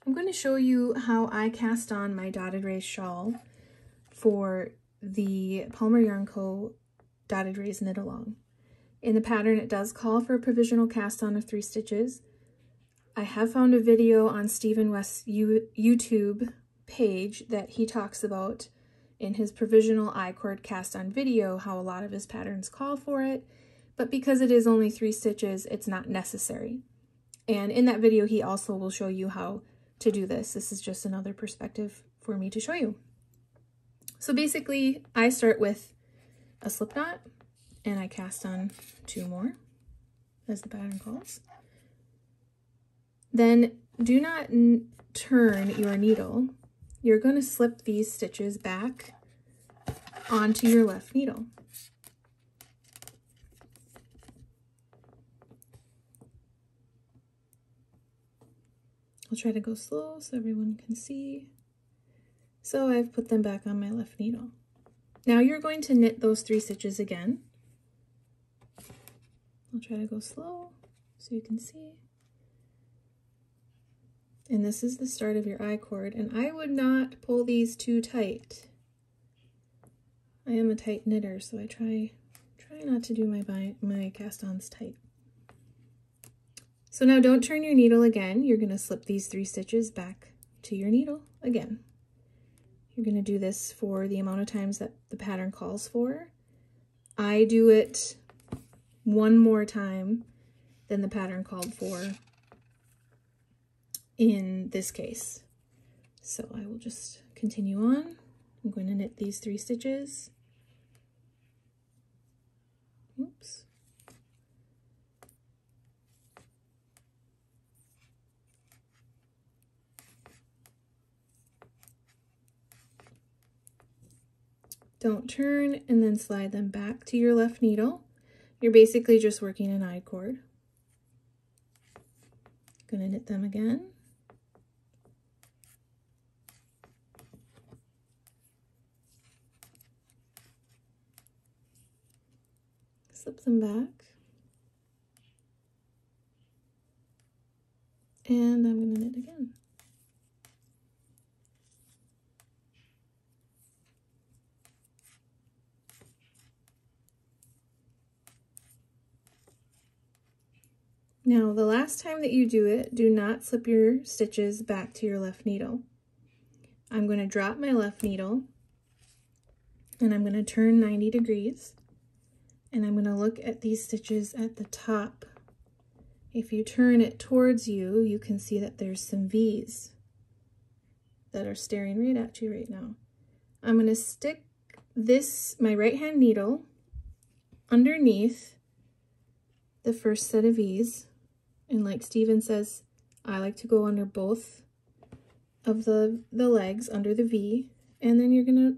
I'm going to show you how I cast on my Dotted Rays shawl for the Palmer Yarn Co. Dotted Rays Knit Along. In the pattern, it does call for a provisional cast on of 3 stitches. I have found a video on Stephen West's YouTube page that he talks about in his provisional I-cord cast on video, how a lot of his patterns call for it, but because it is only 3 stitches, it's not necessary. And in that video, he also will show you how to do this. This is just another perspective for me to show you. So basically, I start with a slip knot and I cast on 2 more, as the pattern calls. Then do not turn your needle. You're going to slip these stitches back onto your left needle. I'll try to go slow so everyone can see. So I've put them back on my left needle. Now you're going to knit those 3 stitches again. I'll try to go slow so you can see. And this is the start of your I-cord, and I would not pull these too tight. I am a tight knitter, so I try not to do my cast-ons tight. So now don't turn your needle again. You're going to slip these 3 stitches back to your needle again. You're going to do this for the amount of times that the pattern calls for. I do it 1 more time than the pattern called for in this case. So I will just continue on. I'm going to knit these 3 stitches. Oops. Don't turn and then slide them back to your left needle. You're basically just working an I-cord. Gonna knit them again. Slip them back. And I'm gonna knit again. Now, the last time that you do it, do not slip your stitches back to your left needle. I'm going to drop my left needle and I'm going to turn 90 degrees and I'm going to look at these stitches at the top. If you turn it towards you, you can see that there's some V's that are staring right at you right now. I'm going to stick my right hand needle underneath the first set of V's. And like Steven says, I like to go under both of the legs under the V, and then you're gonna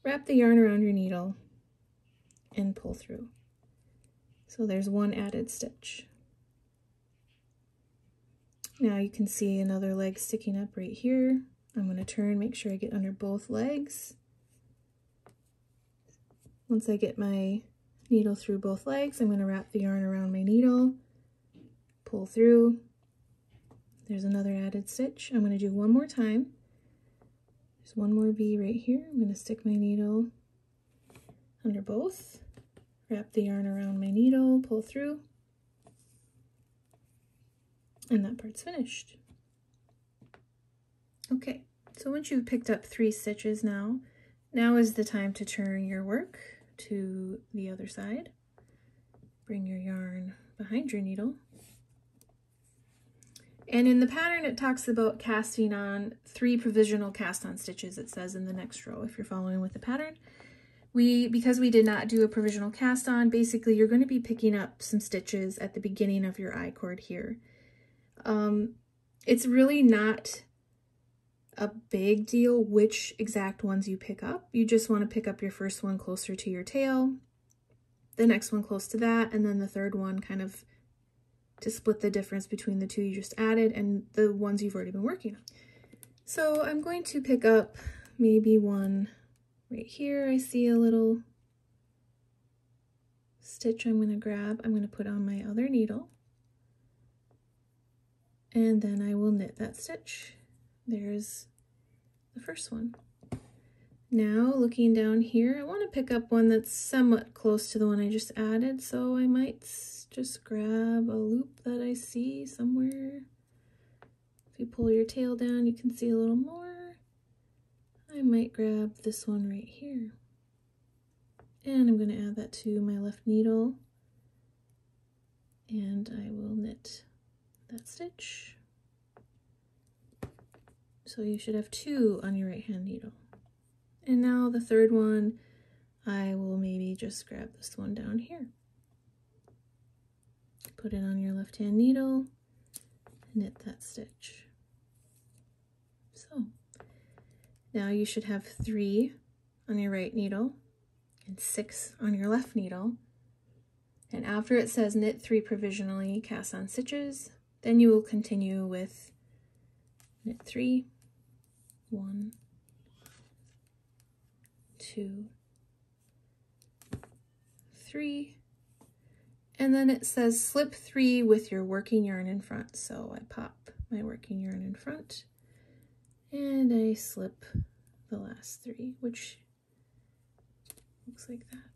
wrap the yarn around your needle and pull through. So there's 1 added stitch. Now you can see another leg sticking up right here. I'm gonna turn, make sure I get under both legs. Once I get my needle through both legs, I'm going to wrap the yarn around my needle, pull through. There's another added stitch. I'm going to do 1 more time. There's 1 more V right here. I'm going to stick my needle under both, wrap the yarn around my needle, pull through, and that part's finished. Okay, so once you've picked up 3 stitches now is the time to turn your work to the other side. Bring your yarn behind your needle. And in the pattern, it talks about casting on 3 provisional cast-on stitches, it says in the next row, if you're following with the pattern. Because we did not do a provisional cast-on, basically you're going to be picking up some stitches at the beginning of your I-cord here. It's really not a big deal which exact ones you pick up. You just want to pick up your first one closer to your tail, the next one close to that, and then the third one kind of to split the difference between the 2 you just added and the ones you've already been working on. So I'm going to pick up maybe one right here. I see a little stitch I'm going to grab. I'm going to put on my other needle. and then I will knit that stitch. There's the first one. Now looking down here, I want to pick up one that's somewhat close to the one I just added, so I might just grab a loop that I see somewhere. If you pull your tail down, you can see a little more. I might grab this one right here. And I'm going to add that to my left needle, and I will knit that stitch. So you should have 2 on your right hand needle. And now the third one, I will maybe just grab this one down here. Put it on your left hand needle, knit that stitch. So now you should have 3 on your right needle and 6 on your left needle. And after it says knit 3 provisionally, cast on stitches, then you will continue with knit 3, 1, 2, 3, and then it says slip 3 with your working yarn in front. So I pop my working yarn in front and I slip the last 3, which looks like that.